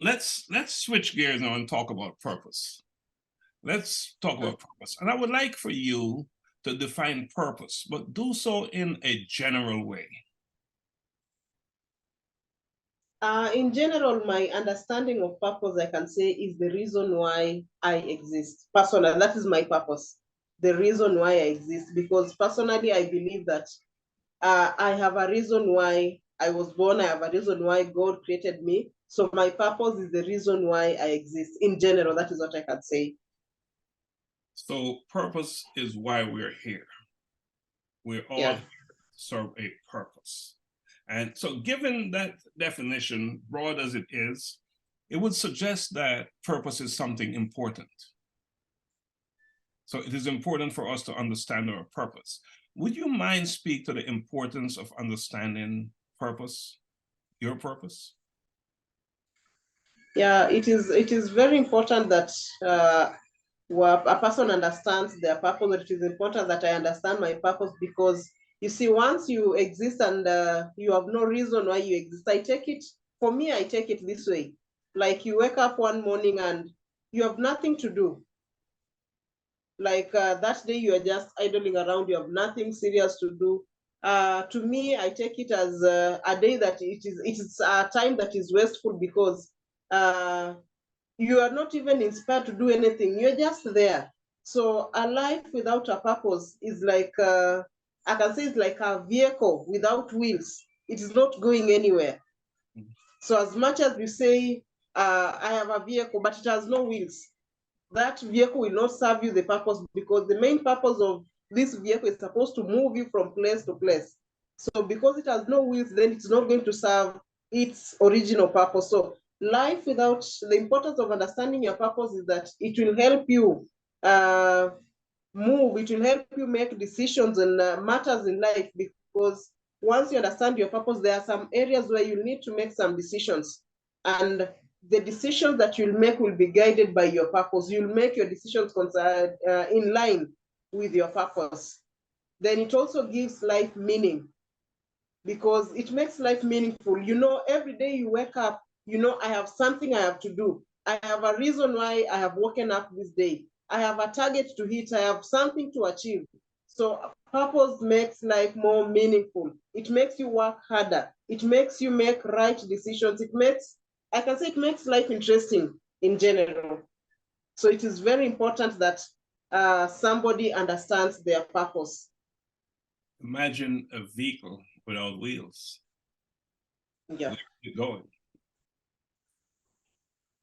let's switch gears now and talk about purpose. Let's talk about purpose. And I would like for you to define purpose, but do so in a general way. In general, my understanding of purpose, I can say, is the reason why I exist. Personally, that is my purpose. The reason why I exist, because personally, I believe that I have a reason why I was born. I have a reason why God created me. So my purpose is the reason why I exist. In general, that is what I can say. So purpose is why we're here. We're all here to serve a purpose. And so given that definition, broad as it is, it would suggest that purpose is something important. So it is important for us to understand our purpose. Would you mind speak to the importance of understanding purpose, your purpose? Yeah, it is very important that a person understands their purpose. It is important that I understand my purpose, because you see, once you exist and you have no reason why you exist, I take it this way. Like you wake up one morning and you have nothing to do. Like that day you are just idling around, you have nothing serious to do. To me, I take it as a day that it is a time that is wasteful, because you are not even inspired to do anything. You're just there. So a life without a purpose is like, I can say it's like a vehicle without wheels. It is not going anywhere. So as much as you say, I have a vehicle, but it has no wheels, that vehicle will not serve you the purpose, because the main purpose of this vehicle is supposed to move you from place to place. So because it has no wheels, then it's not going to serve its original purpose. So life without the importance of understanding your purpose is that it will help you move, it will help you make decisions and matters in life, because once you understand your purpose, there are some areas where you need to make some decisions, and the decisions that you'll make will be guided by your purpose. You'll make your decisions in line with your purpose. Then it also gives life meaning, because it makes life meaningful. You know, every day you wake up, you know, I have something I have to do. I have a reason why I have woken up this day. I have a target to hit. I have something to achieve. So purpose makes life more meaningful. It makes you work harder. It makes you make right decisions. I can say it makes life interesting in general. So it is very important that somebody understands their purpose. Imagine a vehicle without wheels. Yeah. Where are you going?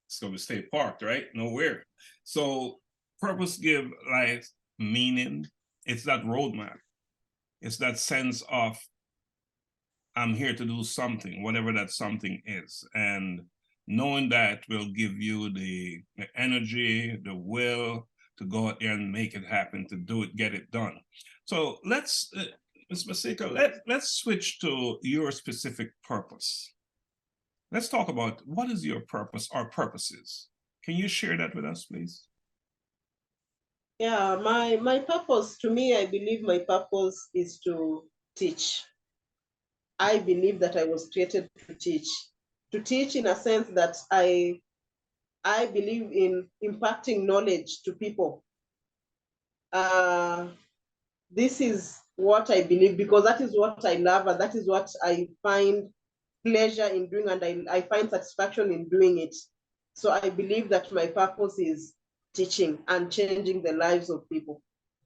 It's going to stay parked, right? Nowhere. So purpose give life meaning. It's that roadmap. It's that sense of I'm here to do something, whatever that something is. And knowing that will give you the energy, the will to go out there and make it happen, to do it, get it done. So let's, Ms. Masika, let's switch to your specific purpose. Let's talk about what is your purpose or purposes. Can you share that with us, please? Yeah, my purpose, to me, I believe my purpose is to teach. I believe that I was created to teach. To teach in a sense that I believe in impacting knowledge to people. This is what I believe, because that is what I love, and that is what I find pleasure in doing, and I find satisfaction in doing it. So I believe that my purpose is teaching and changing the lives of people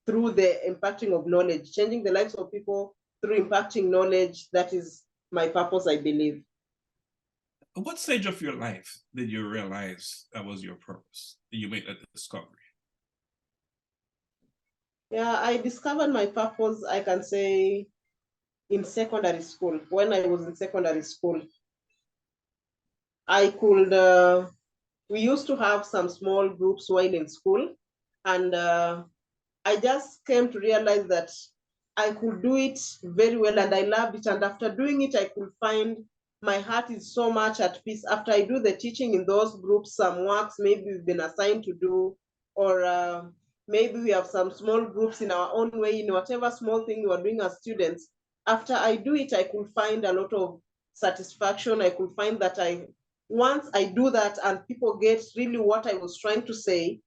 through the impacting of knowledge, changing the lives of people through impacting knowledge. That is my purpose, I believe. At what stage of your life did you realize that was your purpose? Did you make that discovery? Yeah, I discovered my purpose, I can say, in secondary school. When I was in secondary school, I could, we used to have some small groups while in school, and I just came to realize that I could do it very well and I loved it. And after doing it, I could find my heart is so much at peace. After I do the teaching in those groups, some works maybe we've been assigned to do, or maybe we have some small groups in our own way, in whatever small thing we are doing as students. After I do it, I could find a lot of satisfaction. I could find that once I do that and people get really what I was trying to say,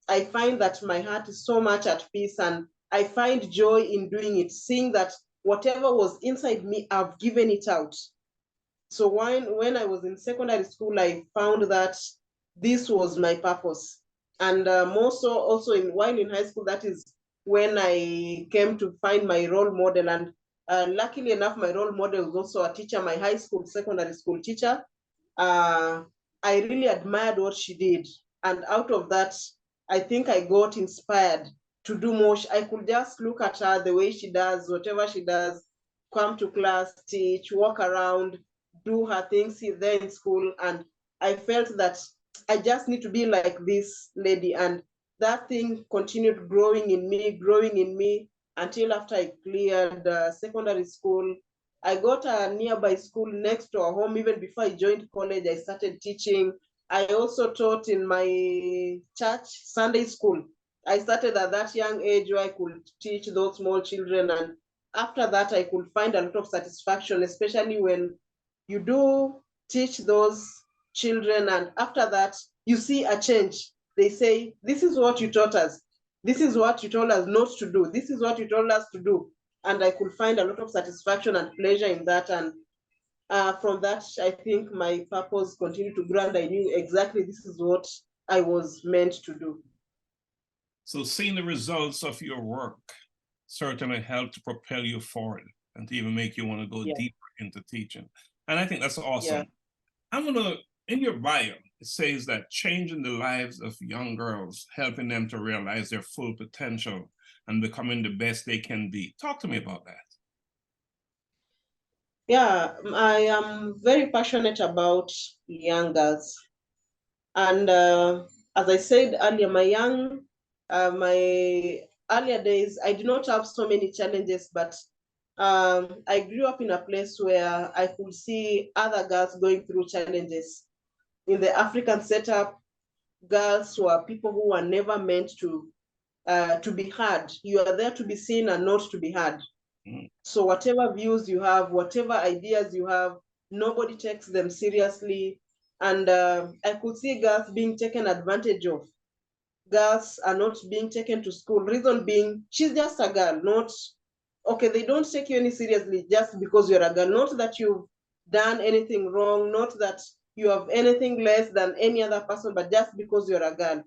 I find that my heart is so much at peace, and I find joy in doing it, seeing that whatever was inside me, I've given it out. So when I was in secondary school, I found that this was my purpose. And more so also while in high school, that is when I came to find my role model. And luckily enough, my role model was also a teacher, my high school, secondary school teacher. I really admired what she did. And out of that, I think I got inspired to do more. I could just look at her, the way she does, whatever she does, come to class, teach, walk around, do her things there in school. And I felt that I just need to be like this lady. And that thing continued growing in me until after I cleared secondary school. I got a nearby school next to our home. Even before I joined college, I started teaching. I also taught in my church Sunday school. I started at that young age where I could teach those small children. And after that, I could find a lot of satisfaction, especially when you do teach those children. And after that, you see a change. They say, this is what you taught us. This is what you told us not to do. This is what you told us to do. And I could find a lot of satisfaction and pleasure in that. And from that, I think my purpose continued to grow, and I knew exactly this is what I was meant to do. So seeing the results of your work certainly helped to propel you forward and to even make you want to go deeper into teaching. And I think that's awesome. Yeah. I'm gonna, in your bio, it says that changing the lives of young girls, helping them to realize their full potential and becoming the best they can be. Talk to me about that. Yeah, I am very passionate about young girls. And as I said earlier, my earlier days, I did not have so many challenges, but I grew up in a place where I could see other girls going through challenges. In the African setup, girls were people who were never meant to be heard. You are there to be seen and not to be heard. So whatever views you have, whatever ideas you have, nobody takes them seriously. And I could see girls being taken advantage of. Girls are not being taken to school. Reason being, she's just a girl, not, okay, they don't take you any seriously just because you're a girl. Not that you've done anything wrong, not that you have anything less than any other person, but just because you're a girl.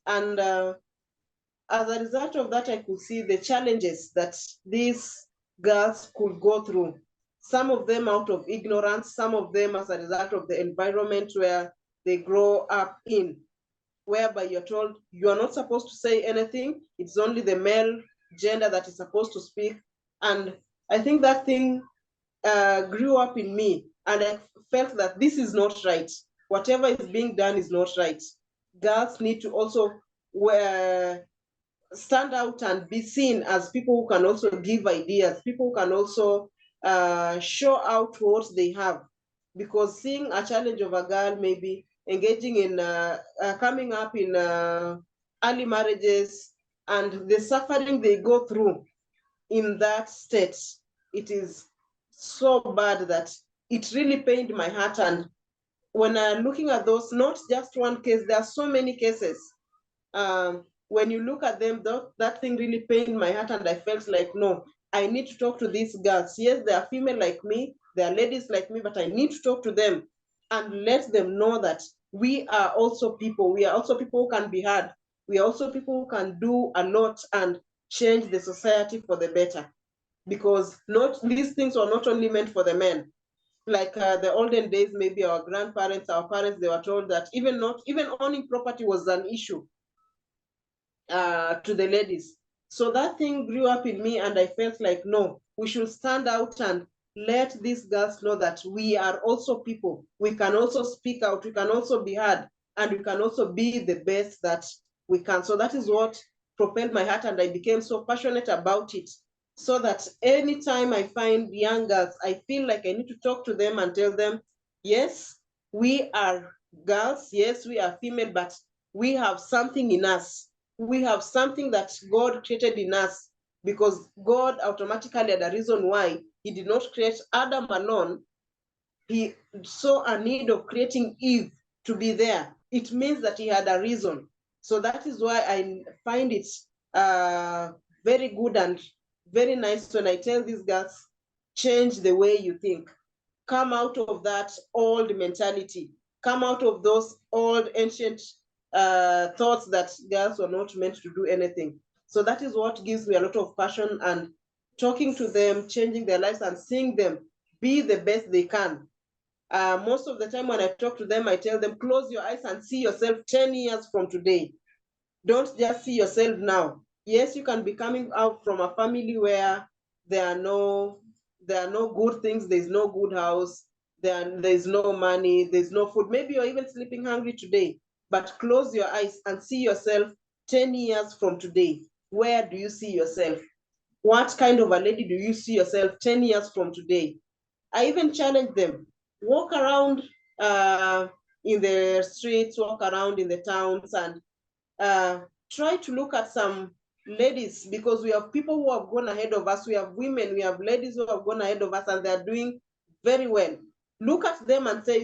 And as a result of that, I could see the challenges that these girls could go through. Some of them out of ignorance, some of them as a result of the environment where they grow up in, whereby you're told you are not supposed to say anything. It's only the male gender that is supposed to speak. And I think that thing grew up in me, and I felt that this is not right. Whatever is being done is not right. Girls need to also stand out and be seen as people who can also give ideas, people who can also show out what they have. Because seeing a challenge of a girl, maybe engaging in coming up in early marriages and the suffering they go through in that state, it is so bad that it really pained my heart. And when I'm looking at those, not just one case, there are so many cases. When you look at them, that thing really pained my heart, and I felt like, no, I need to talk to these girls. Yes, they are female like me, they are ladies like me, but I need to talk to them and let them know that we are also people. We are also people who can be heard. We are also people who can do a lot and change the society for the better. Because these things were not only meant for the men. Like the olden days, maybe our grandparents, our parents, they were told that even owning property was an issue to the ladies. So that thing grew up in me, and I felt like, no, we should stand out and let these girls know that we are also people. We can also speak out, we can also be heard, and we can also be the best that we can. So that is what propelled my heart, and I became so passionate about it. So that anytime I find young girls, I feel like I need to talk to them and tell them, yes, we are girls, yes, we are female, but we have something in us. We have something that God created in us, because God automatically had a reason why he did not create Adam alone. he saw a need of creating Eve to be there. It means that he had a reason. So that is why I find it very good and very nice when I tell these girls, change the way you think. Come out of that old mentality. Come out of those old ancient thoughts that girls were not meant to do anything. So that is what gives me a lot of passion, and talking to them, changing their lives and seeing them be the best they can. Most of the time when I talk to them, I tell them, close your eyes and see yourself 10 years from today. Don't just see yourself now. Yes, you can be coming out from a family where there are no good things, there's no good house, there's no money, there's no food. Maybe you're even sleeping hungry today, but close your eyes and see yourself 10 years from today. Where do you see yourself? What kind of a lady do you see yourself 10 years from today? I even challenge them, walk around in the streets, walk around in the towns, and try to look at some ladies, because we have people who have gone ahead of us. We have women, we have ladies who have gone ahead of us, and they're doing very well. Look at them and tell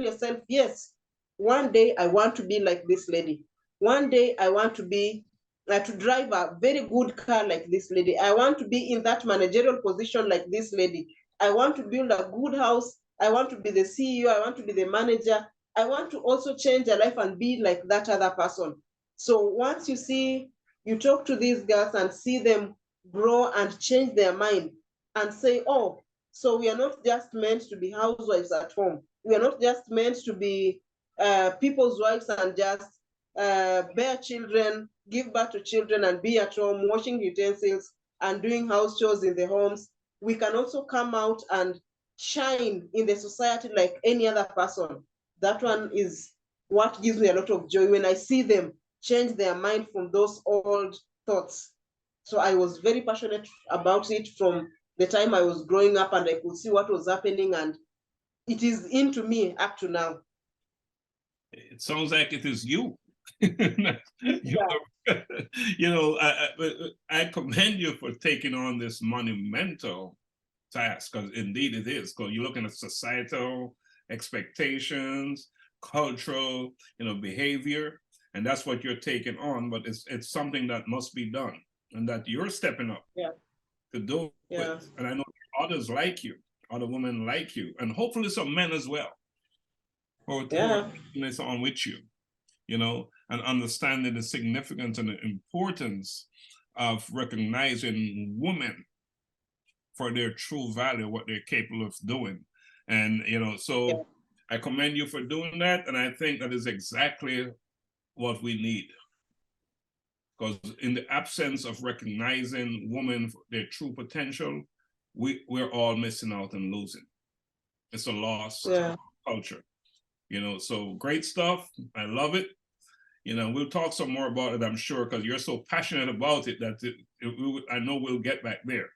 yourself, yes, one day I want to be like this lady. One day I want to be to drive a very good car like this lady. I want to be in that managerial position like this lady. I want to build a good house. I want to be the CEO. I want to be the manager. I want to also change a life and be like that other person. So once you talk to these girls and see them grow and change their mind and say, oh, so we are not just meant to be housewives at home. We are not just meant to be people's wives and just bear children, give birth to children and be at home washing utensils and doing house chores in the homes. We can also come out and shine in the society like any other person. That one is what gives me a lot of joy when I see them change their mind from those old thoughts. So I was very passionate about it from the time I was growing up, and I could see what was happening, and it is into me up to now. It sounds like it is you. I commend you for taking on this monumental task, because indeed it is. Because you're looking at societal expectations, cultural, behavior, and that's what you're taking on. But it's something that must be done, and that you're stepping up to do it. And I know others like you, other women like you, and hopefully some men as well, who are taking this on with you, and understanding the significance and the importance of recognizing women for their true value, what they're capable of doing. And, so I commend you for doing that. And I think that is exactly what we need. Because in the absence of recognizing women for their true potential, we're all missing out and losing. It's a lost culture, so great stuff. I love it. We'll talk some more about it, I'm sure, because you're so passionate about it that I know we'll get back there.